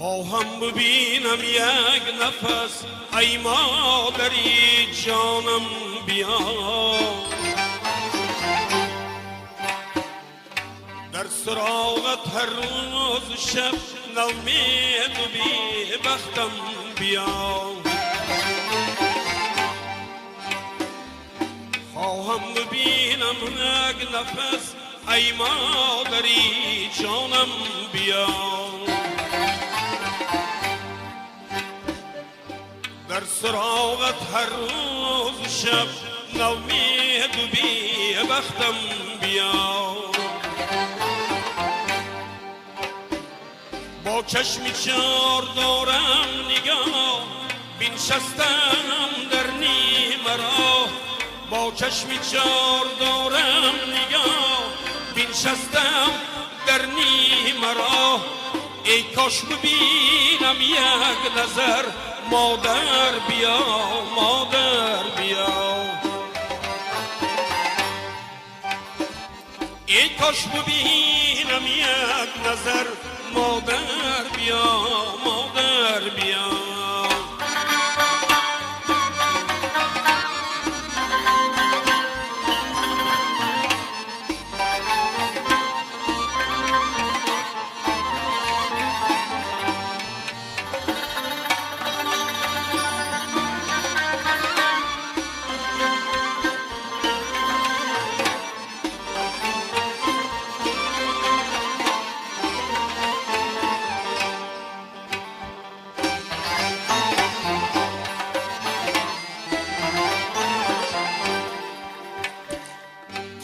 خواهم ببینم یک نفس ای مادری جانم بیا، در سراغت هر روز شب نومید و بی بختم بیا. خواهم ببینم یک نفس ای مادری جانم بیا، در سراغت هر روز شب نومید و بی بختم بیا. با چشم چار دارم نگاه بنشستم در نیم راه، با چشم چار دارم نگاه بنشستم در نیم راه. ای کاش ببینم یک نظر مادر بیا، مادر بیا. ای کاش ببینم یک نظر مادر بیا، مادر بیا.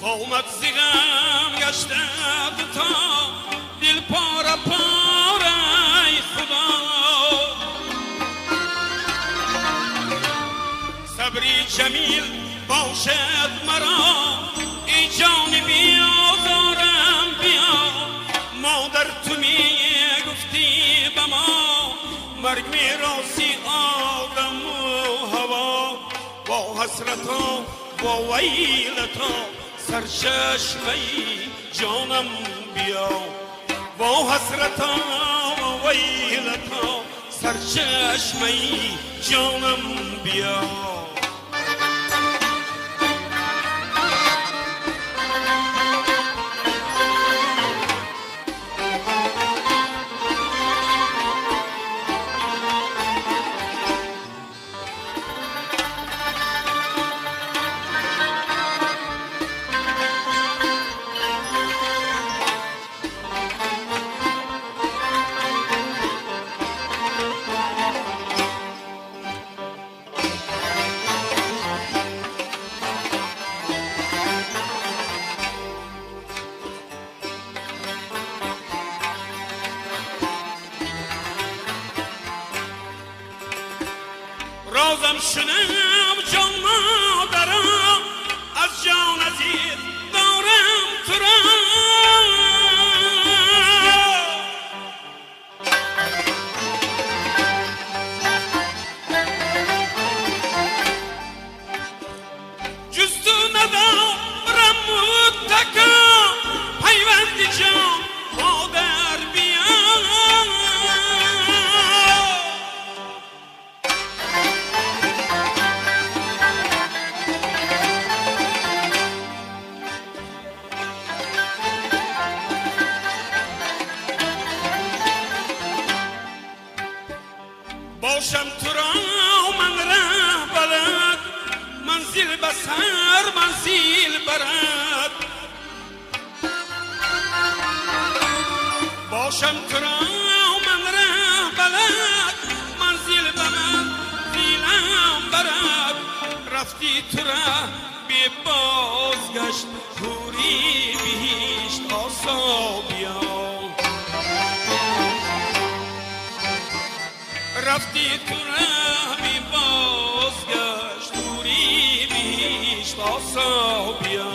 قومت زیغم گشته تا دل پاره پاره ای خدا، صبری جمیل باشد مرا ای جان بیازارم بیا. مادر تو می گفتی به ما مرگ می راسی آدم و هوا، با حسرتا با ویلتا سرچشمه جانم بیا. با حسرتا و ویلتا سرچشمه جانم بیا. رازم شنم جان مادرم از جان عزیز دارم تو را، جز تو ندارم متکا پیوند جان مادر بیا. باشم تو را من ره بلد منزل بسر منزل برد، باشم تو را من ره بلد منزل به منزلم برد. رفتی تو را بی بازگشت کوری بهشت آسا بیا. رفتی تو را بی بازگشت کوری بهشت آسا بیا.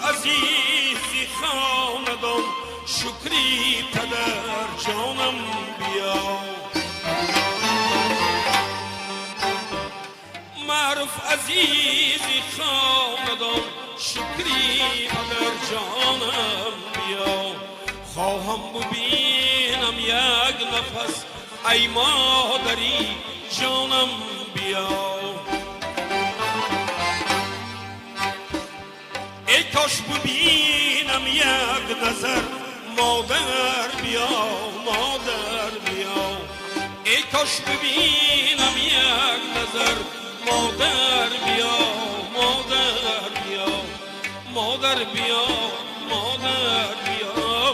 عزیزی خاندان شکری پدر جانم بیا معروف عزیزی خاندان شکری پدر جانم بیا خواهم ببینم یک نفس ای مادری جانم بیا ای کاش ببینم یک نظر مادر بیا مادر بیا ای کاش ببینم یک نظر مادر بیا مادر بیا مادر بیا مادر بیا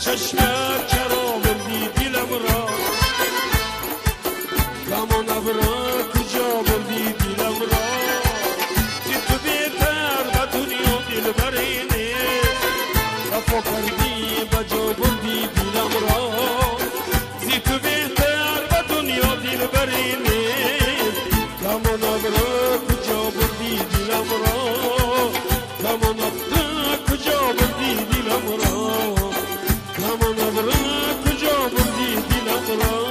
چشمت چرا بردی دلم را کمان ابرا کجا بردی دلم را زی تو بهتر به دنیا دلبری نیست وفا کردی بجا بردی دلم را زی تو بهتر به دنیا دلبری نیست کمان ابرا کجا بردی دلم را کمان ابرا کجا بردی دلم را کمان ابرا کجا بردی دلم را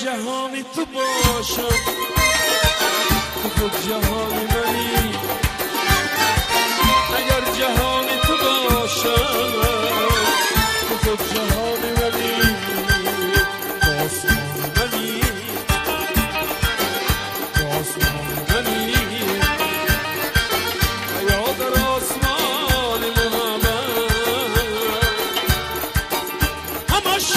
جهانی تو باشم تو خود جهانی منی اگر جهانی تو باشم تو خود جهانی منی آسمان منی آسمان منی یا در آسمان محمد همش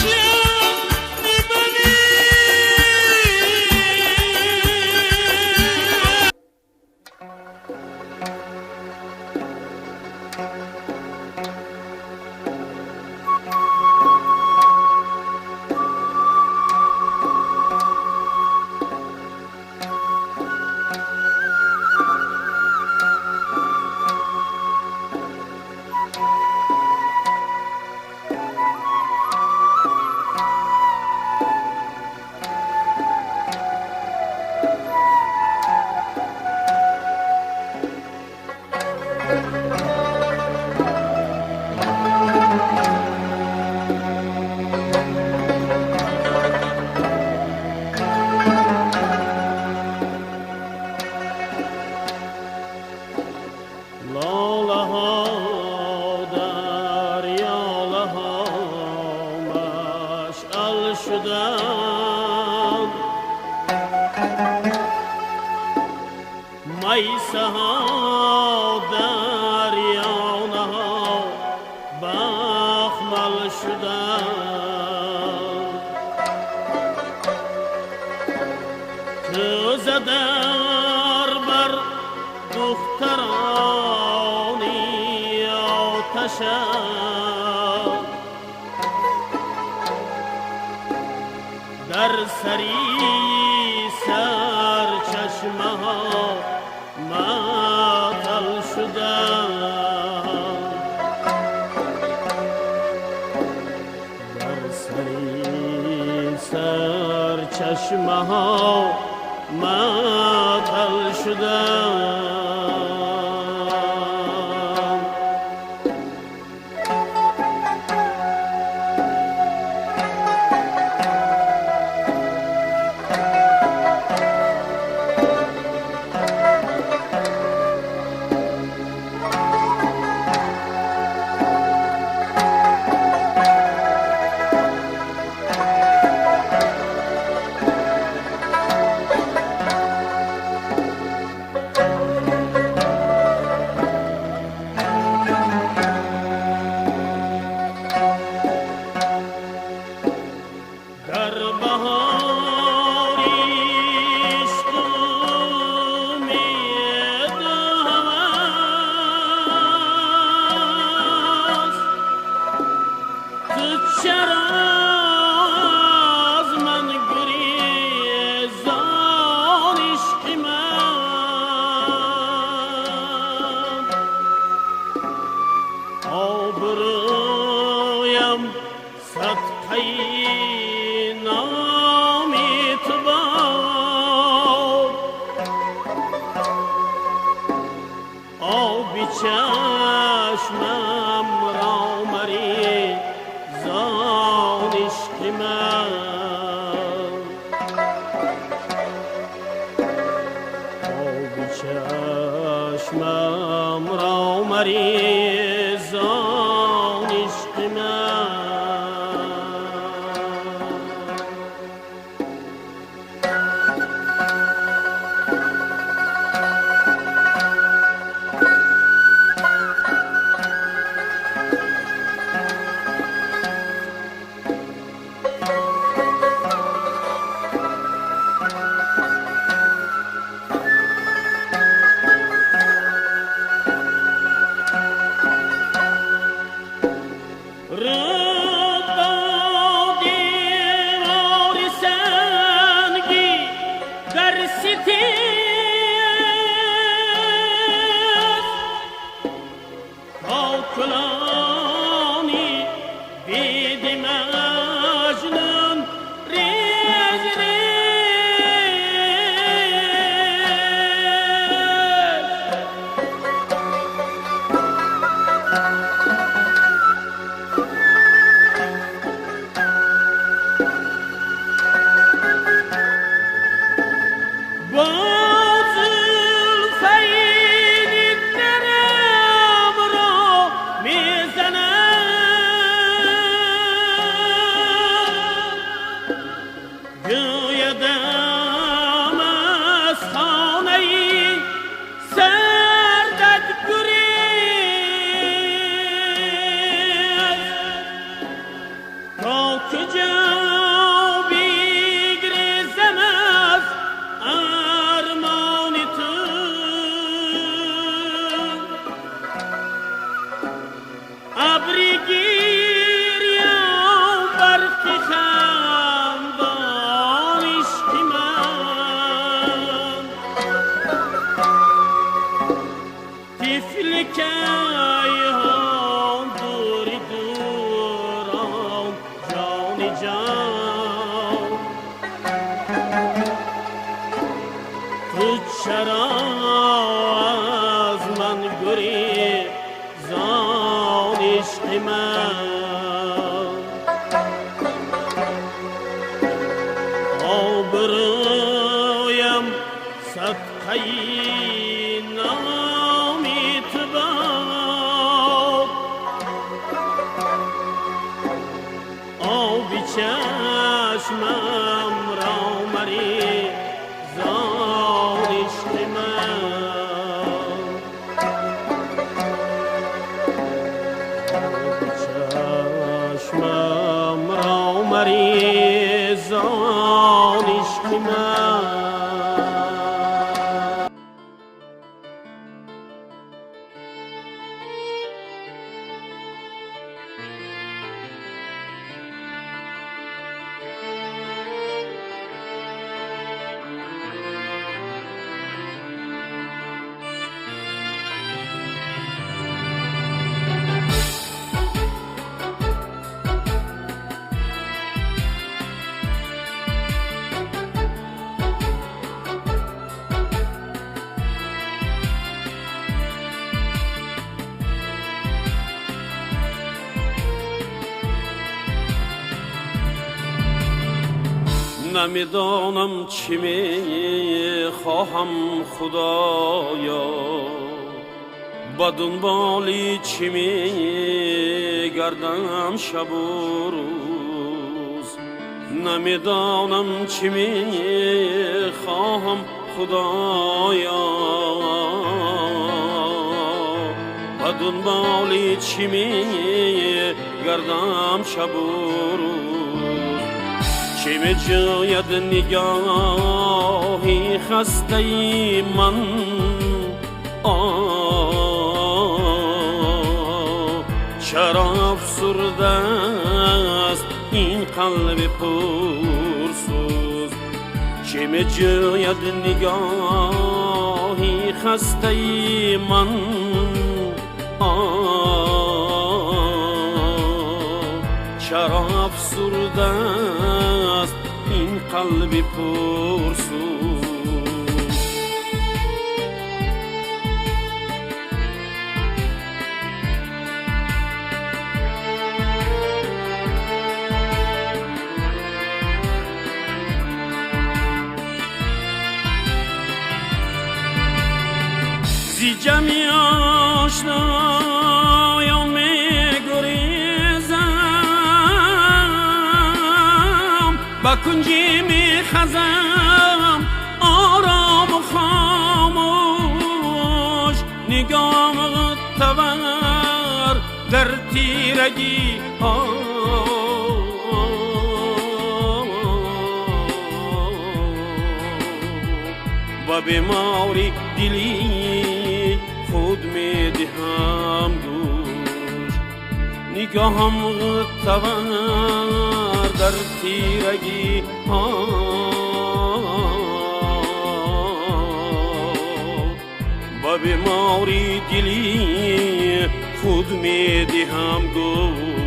میسه ها دریانه ها بخمل شدن تو زدر بر دخترانی آتشم در سری سر چشمه ها معطل شدم در سری سر چشمه ها معطل شدم چشمم را مری زان عشق من آب چشمم را مری زان عشق من چشمم را مری زان عشق من چشمم را مریزان عشق من نمیدانم چی می خواهم خدایا با دنبالی چی می گردم شب و روز نمیدانم چی می خواهم خدایا با دنبالی چی می گردم شب و روز چه می جاید نگاهی خسته ای من چرا افسرده است این قلب پرسوز چه می جاید نگاهی خسته ای من چرا افسرده است این قلب پرسوز زی جمعی آشنایان می گریزم با کنجی می خزم آرام و خاموش نگام تور در تیرگی و بیماری دلی خود می دهم دوش نگاهم تور در تیرگی و بیماری دلی خود می دهم دوش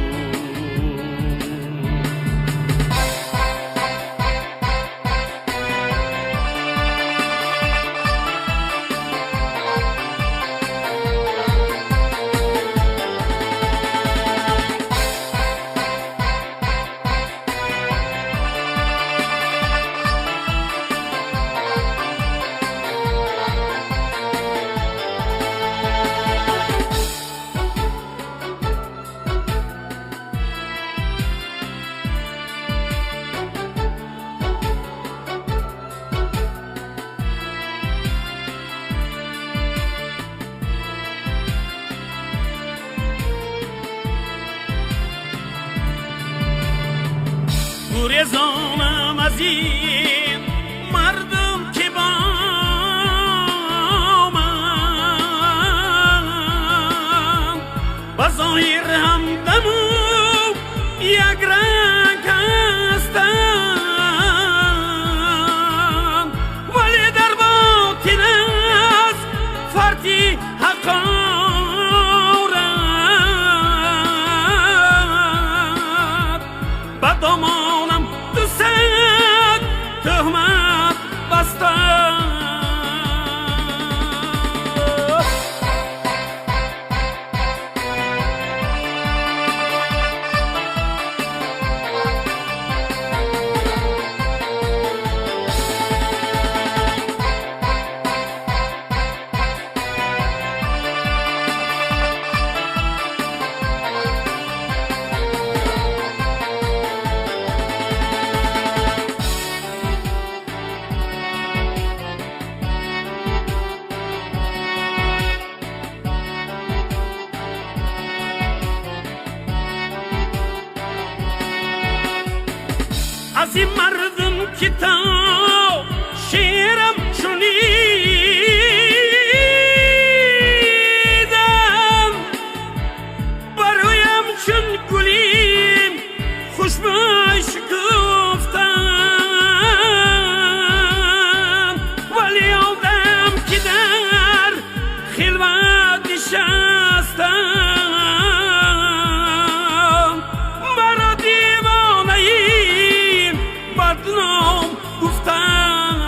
گریزانم از این مردم که با من با ظاهر همدم یک رنگ هستند ولی در باطن از فرقی حقارت با دامانم دوست بسی مردم که تا شیرم شنیدم برایم چون گلیم خوشباش گفتم ولی آدم که در خلوت نشستم برا دیوانه ایم بدنام گفتم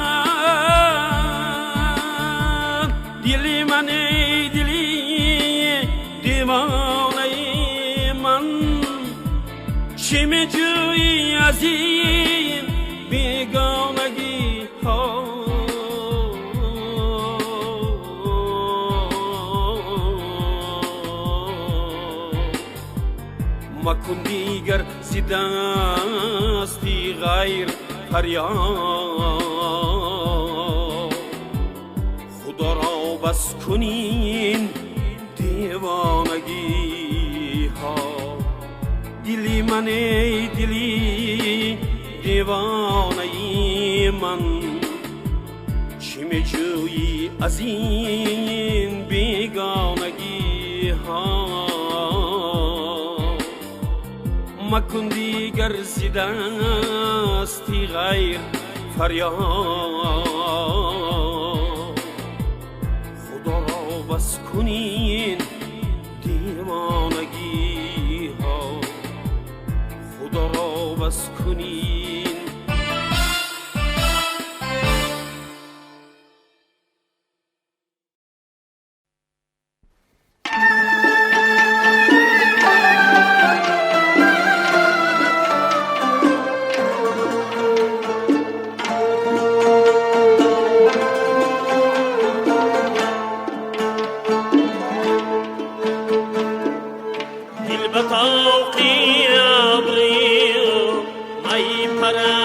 دلی من ای دلی دیوانه من چی میجویی از این بیگانگی ها مکن دیگر ز دستی غیر فریاد خدا را بس کنین دیوانگی ها دلی من ای دلی دیوانه من چی میجویی از این بیگانگی ها مکن دیگر ز دستی غیر فریاد خدا را بس کنین دیوانگی ها خدا را بس کنین بطوقي أبريو ما يبرى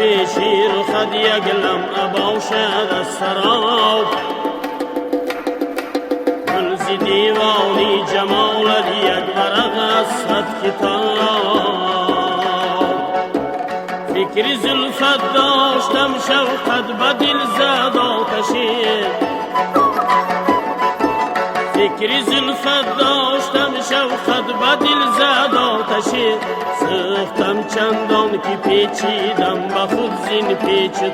پیشی رو خد یک لمعه باشد از سراب گلزی دیوانی جمالت یک ورق از صد کتاب فکری زلفت داشتم شوقت به دل زد آتشی فکری زلفت داشتم شوقت به دل زد آتشی سختم چندان که پیچیدم به خود زین پیچتاب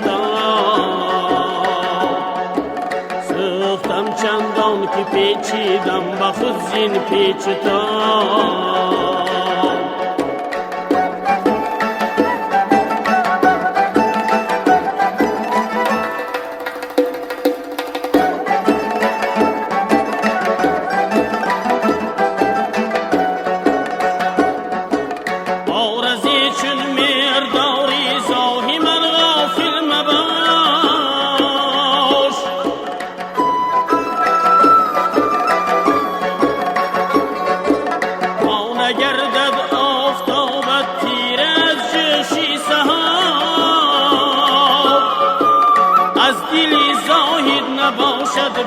سختم چندان که پیچیدم به خود زین پیچتاب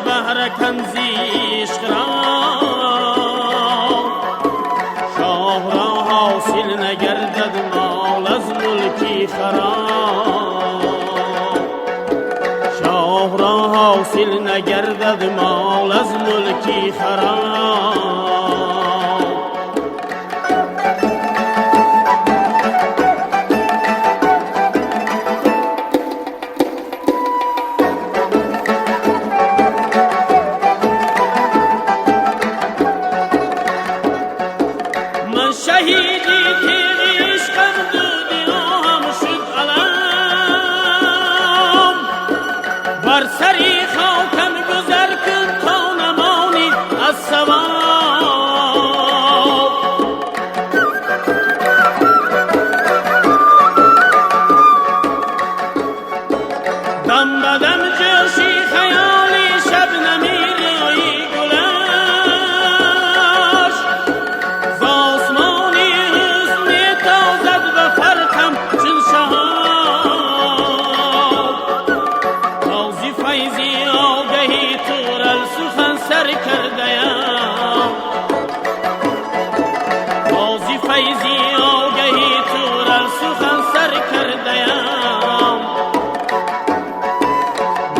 بهر کنزیش شاه را حاصل نگردد مال از ملکی خراب شاه را حاصل نگردد مال از ملکی خراب شهیدی تیغ عشقم دودی هم شد علم بر سری خاکم گذر کن تا نمانی از ثواب دم بدم جوشی خیالی شبنمی روی گلش فیضی آگهی تورل سخن سر کردیم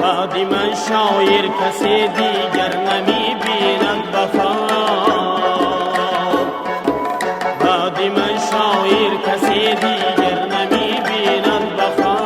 بعدی من شایر کسی دیگر نمی بیند وفا بعدی من شایر کسی دیگر نمی بیند وفا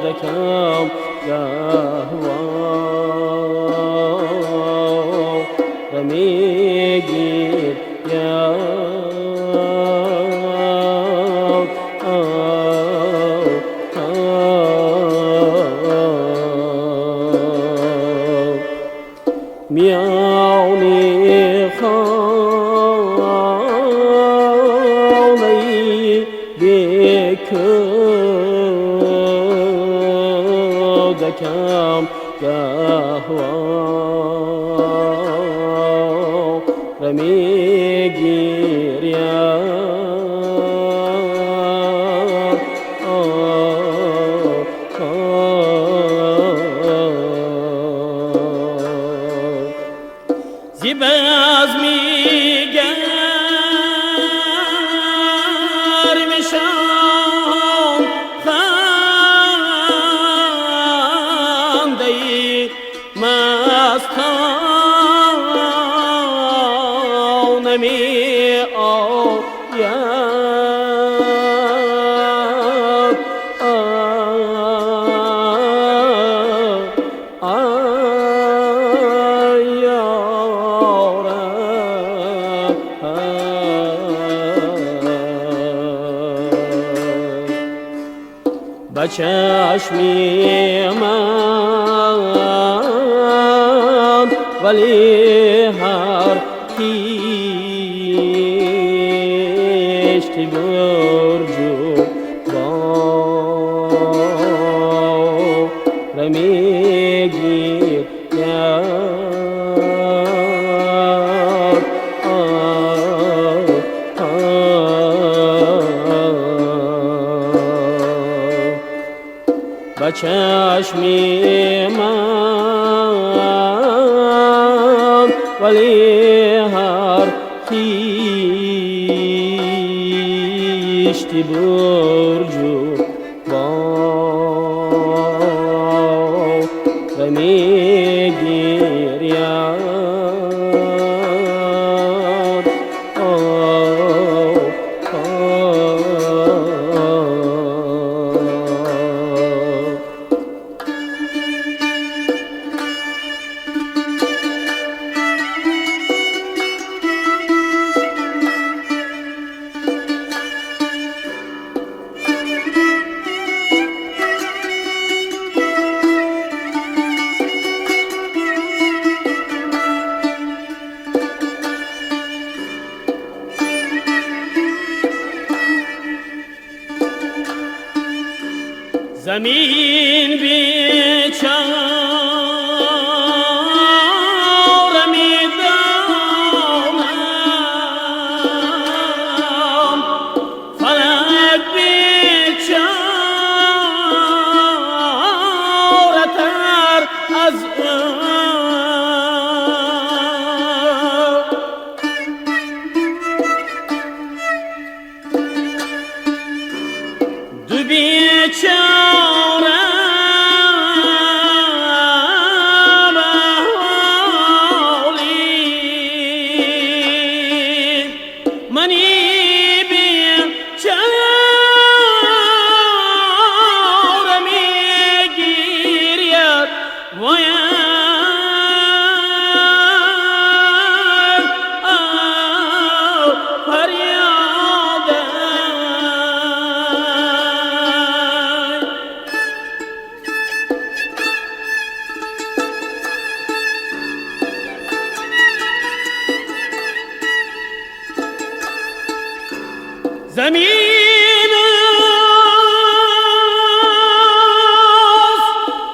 دکم گهوا میگیر یا میانی خانه بکدکم گهوا رمیگیر یا بزمی گرمشان خنده‌ای مستانه می آید به چشمی من ولی هر کیشت برجو باره میگیر به چشمی من ولی هر کیشتی برجو باره میگیرید زمین بیچاره میدانم فلک بیچاره تر از دو بیچاره زمین است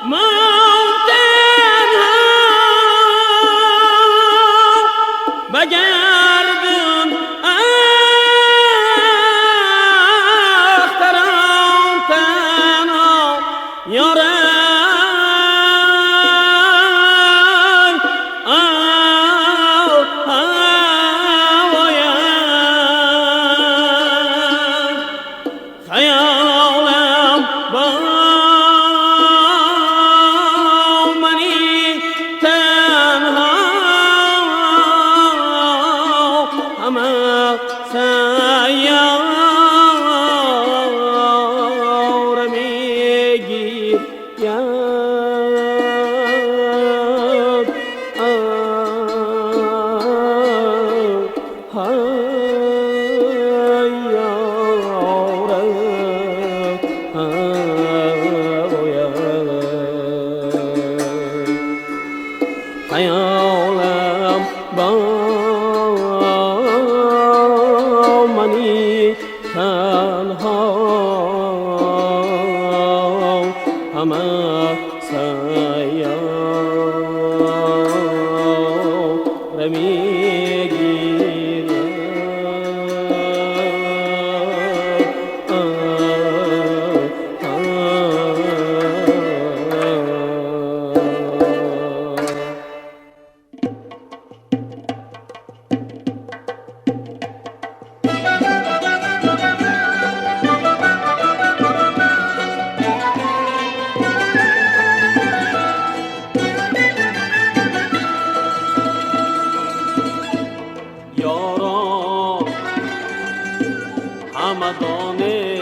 من تنها بگردم اخترام تنها یارم خیالم با منی تنها یاران همدانه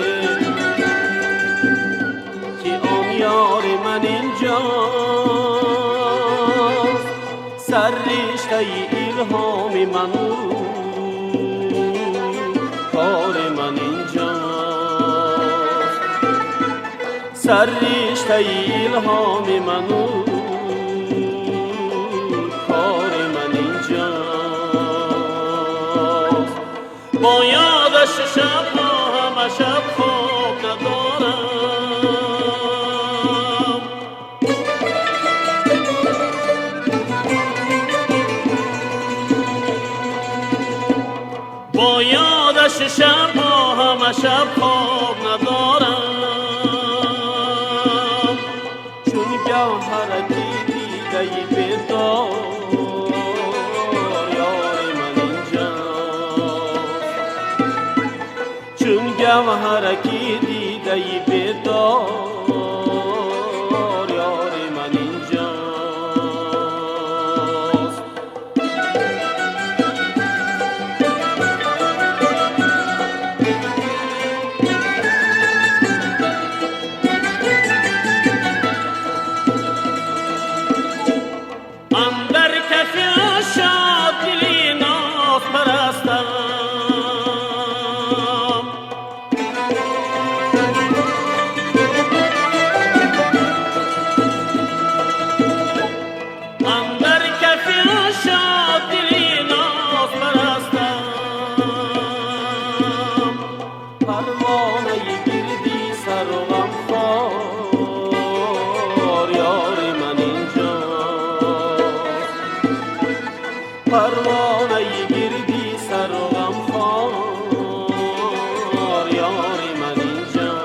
که آن یار من اینجاست، سر رشته الهام من کار من اینجاست، سر رشته الهام من کار من اینجاست. با یادش شب‌ها همه شب خواب ندارم، با یادش شب‌ها همه شب خواب ندارم، چون گوهر دیده بیدار یار من اینجاست، چون گوهر دیده بیدار یار من اینجاست. اندر کف شاد دلی ناز پرستم، اندر کف شاد دلی ناز پرستم، پروانه گردی سر و غم خوار یار من اینجاست، پروانه گردی سر و غم خوار یار من اینجاست.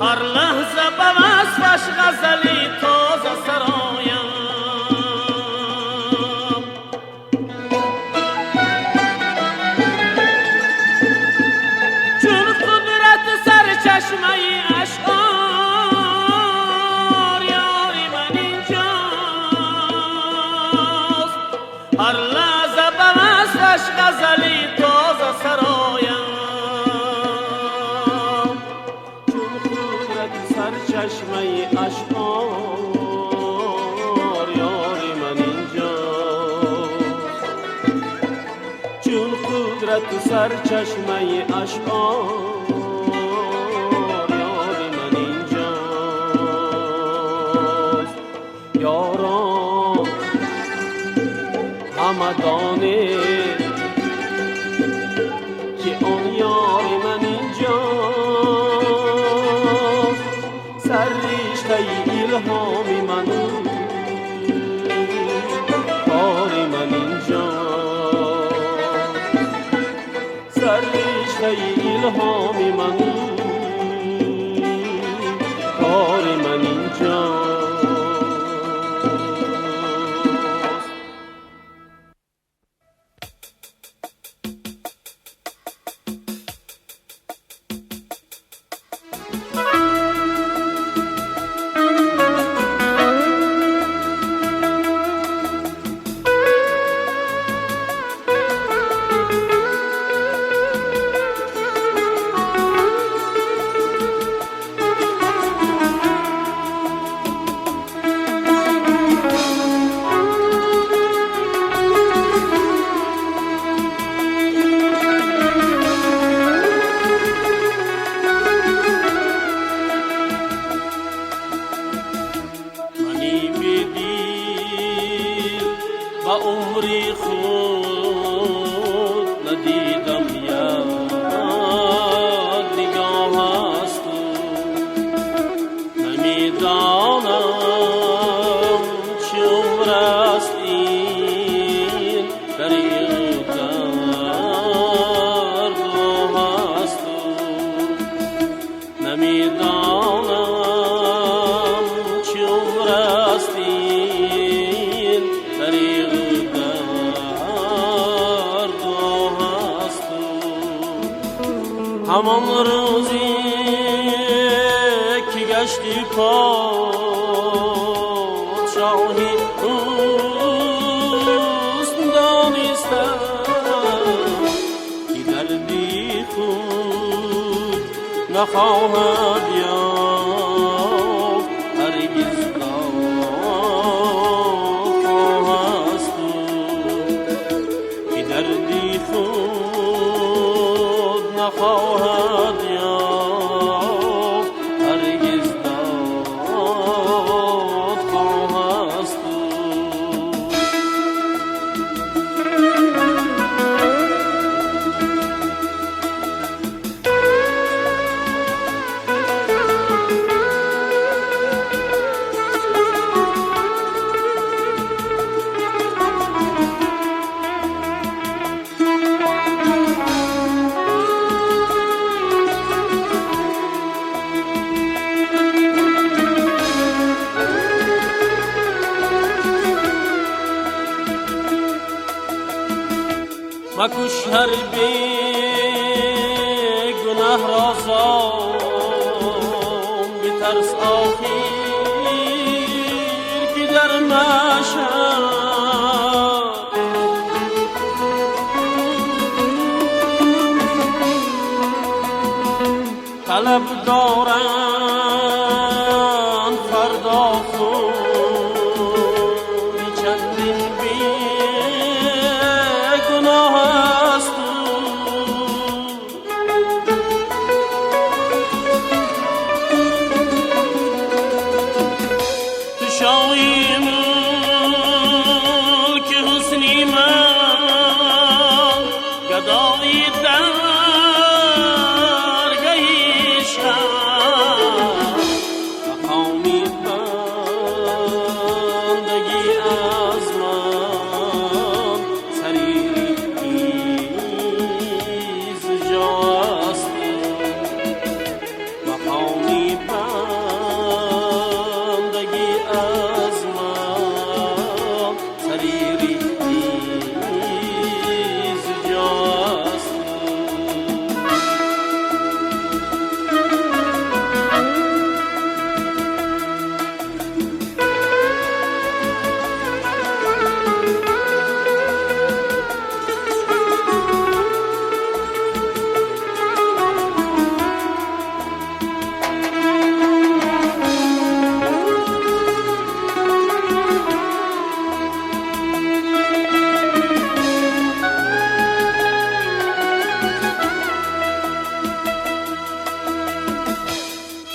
هر لحظه به وصفش غزلی تازه سرایم، چون قدرت سرچشمه اشعار یاری من اینجاست، هر لحظه به وصفش غزلی تازه سرایم، چون قدرت سرچشمه اشعار یاری من اینجاست، چون قدرت سرچشمه اشعار یاری من اینجاست. یاران همدانه که آن یار من اینجاست، سر رشته الهام من کار من اینجاست، سر رشته الهام من کار من اینجاست. همان روزی که گشتی پادشاهی دوست دانستم که دردی خود نخواهد یافت هرگز نخواهست که دردی خود نخواهد یافت هرگز نخواهست مکش هر بی گناه را زام بترس آخر که در محشر طلب دارند فردا خون چندین بی گناه است تو شاهی ملک حسنی من گدایی درگهی شد مقامی بندگی از من سریز جاست مقامی بندگی از من سریز جاست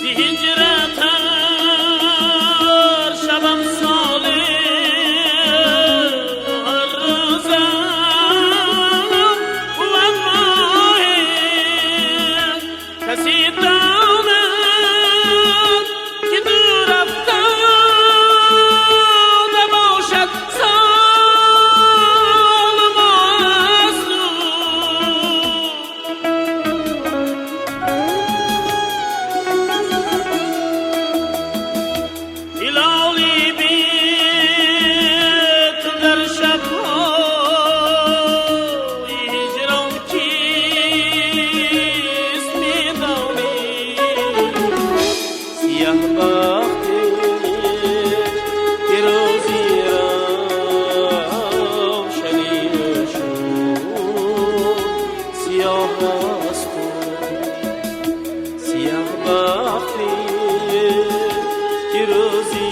هجرت هر شبم ساله هر روزم و ماهی کسی داند که دور افتاده باشد سال ما از هلالی بی تو در شب‌های هجران کیست می‌دانی سیاه بختی که روزی روشنی شد سیاه است سیاه بختی که روزی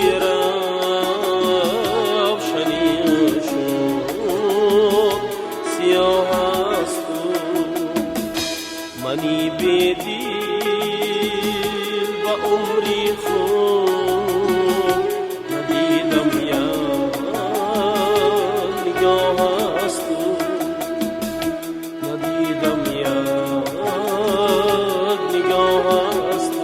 روشنی شد سیاه است منی بدیل و عمری خود ندیدم یار نگاه است ندیدم یار نگاه است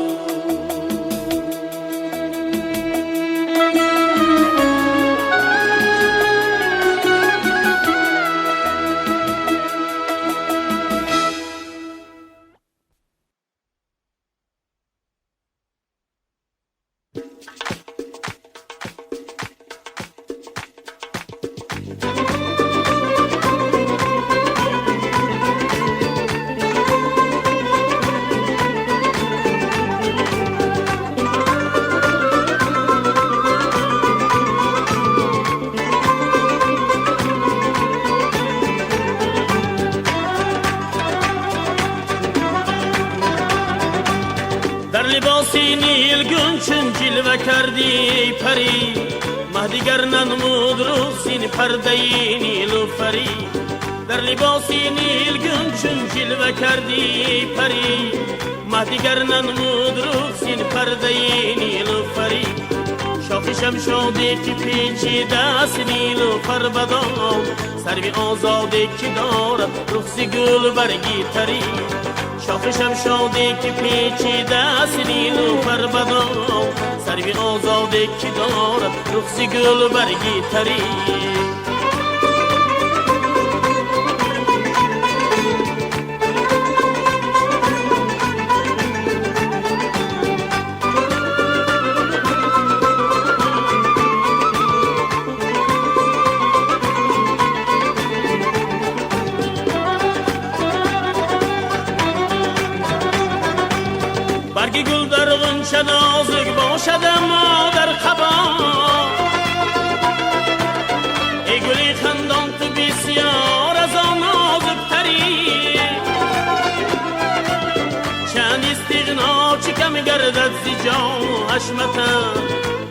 لباسی نیلگون چون جلوه کردی ای پری مه دیگر ننمود رو سین پرده نیلوفری در لباسی نیلگون چون جلوه کردی ای پری مه دیگر ننمود رو سین پرده نیلوفری شاخشم شاده که پیچیده است نیلوفر بدان سروی آزاده که دارد رخصی گل برگی تری شاخشم شاده که پیچیده است نیلوفر بدان سروی آزاده که دارد رخصی گل برگی تری برگی گل در غنچه نازک باشد اما در خبا ای گلی خندان تو بسیار از آن نازک تری چند استغنا چی کم گردد زی جان و حشمتم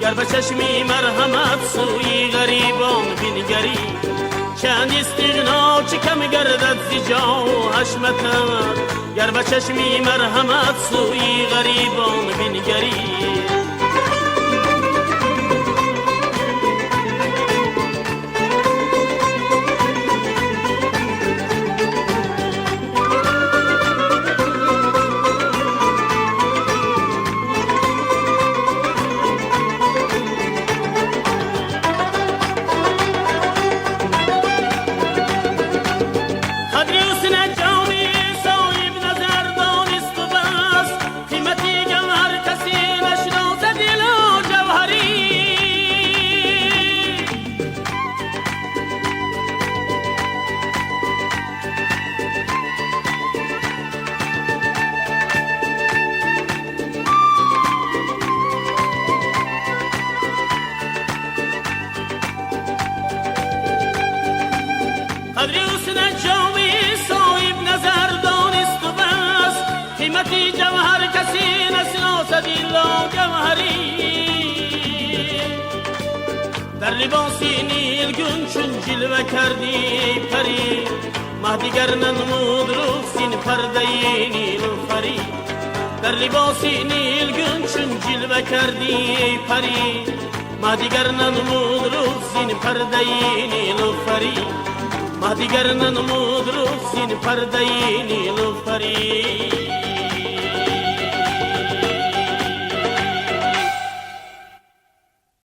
گر به چشمی مرحمت سوی غریبان بنگری چند استغنا چی کم گردد زی جان و حشمتم گر به چشمی مرحمت سوی غریبان بنگری قدری حسن جامی صاحب نظر دانست و بس قیمتی جوهر کسی نشناسد الا جوهری در لباسی نیلگون چون جلوه کردی ای پری مه دیگر ننمود رو سین پرده نیلوفری در لباسی نیلگون چون جلوه کردی ای پری مه دیگر ننمود رو سین پرده نیلوفری مه دیگر ننمود رو سین پرده نیلوفری